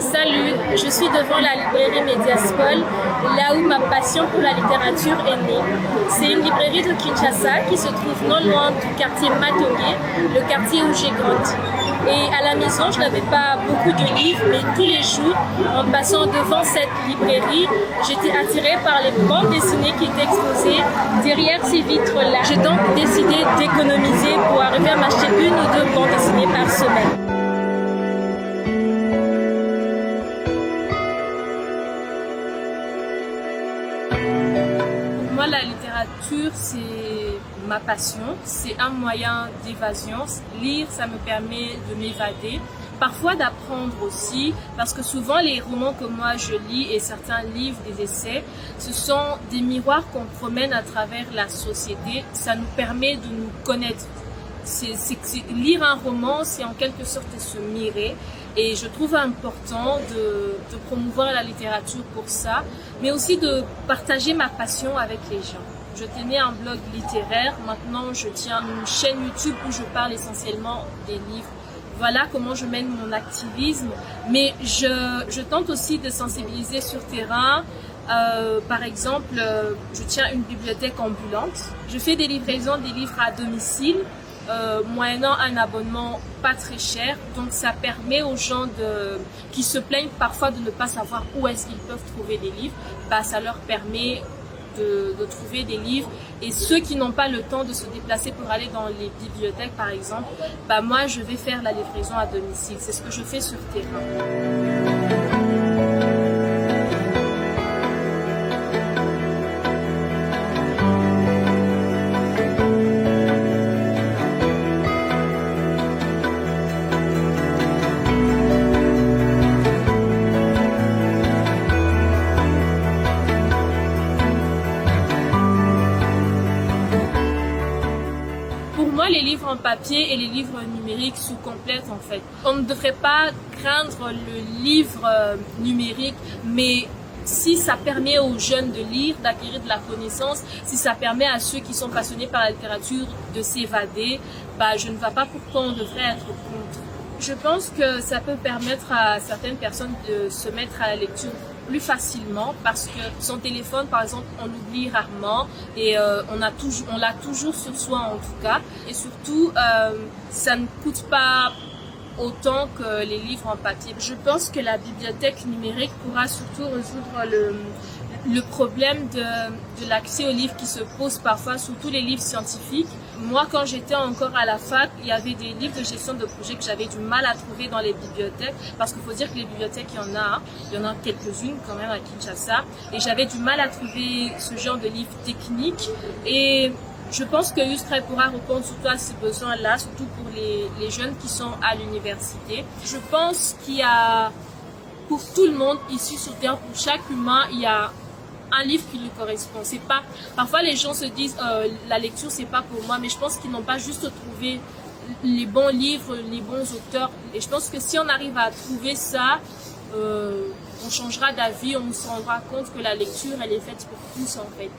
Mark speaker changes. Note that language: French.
Speaker 1: Salut, je suis devant la librairie Mediaspol, là où ma passion pour la littérature est née. C'est une librairie de Kinshasa qui se trouve non loin du quartier Matongué, le quartier où j'ai grandi. Et à la maison, je n'avais pas beaucoup de livres, mais tous les jours, en passant devant cette librairie, j'étais attirée par les bandes dessinées qui étaient exposées derrière ces vitres-là. J'ai donc décidé d'économiser pour arriver à m'acheter une ou deux bandes dessinées par semaine. Pour moi, la littérature, c'est ma passion, c'est un moyen d'évasion. Lire, ça me permet de m'évader, parfois d'apprendre aussi, parce que souvent les romans que moi je lis et certains livres, des essais, ce sont des miroirs qu'on promène à travers la société. Ça nous permet de nous connaître. Lire un roman, c'est en quelque sorte se mirer, et je trouve important de promouvoir la littérature pour ça, mais aussi de partager ma passion avec les gens. Je tenais un blog littéraire, maintenant je tiens une chaîne YouTube où je parle essentiellement des livres. Voilà comment je mène mon activisme, mais je tente aussi de sensibiliser sur terrain. Par exemple, je tiens une bibliothèque ambulante. Je fais des livraisons des livres à domicile, moyennant un abonnement pas très cher. Donc ça permet aux gens qui se plaignent parfois de ne pas savoir où est-ce qu'ils peuvent trouver des livres. Ça leur permet de trouver des livres, et ceux qui n'ont pas le temps de se déplacer pour aller dans les bibliothèques par exemple, moi je vais faire la livraison à domicile. C'est ce que je fais sur terrain. Pour moi, les livres en papier et les livres numériques se complètent en fait. On ne devrait pas craindre le livre numérique, mais si ça permet aux jeunes de lire, d'acquérir de la connaissance, si ça permet à ceux qui sont passionnés par la littérature de s'évader, je ne vois pas pourquoi on devrait être contre. Je pense que ça peut permettre à certaines personnes de se mettre à la lecture plus facilement, parce que son téléphone par exemple on l'oublie rarement, et on l'a toujours sur soi en tout cas, et surtout ça ne coûte pas autant que les livres en papier. Je pense que la bibliothèque numérique pourra surtout résoudre le problème de l'accès aux livres qui se pose parfois, surtout les livres scientifiques. Moi, quand j'étais encore à la fac, il y avait des livres de gestion de projet que j'avais du mal à trouver dans les bibliothèques, parce qu'il faut dire que les bibliothèques, il y en a quelques-unes quand même à Kinshasa, et j'avais du mal à trouver ce genre de livres techniques, et je pense que Yustra pourra répondre surtout à ces besoins-là, surtout pour les jeunes qui sont à l'université. Je pense qu'il y a, pour tout le monde ici sur Terre, pour chaque humain, il y a un livre qui lui correspond. C'est pas, parfois les gens se disent la lecture c'est pas pour moi, mais je pense qu'ils n'ont pas juste trouvé les bons livres, les bons auteurs, et je pense que si on arrive à trouver ça, on changera d'avis, on se rendra compte que la lecture elle est faite pour tous en fait.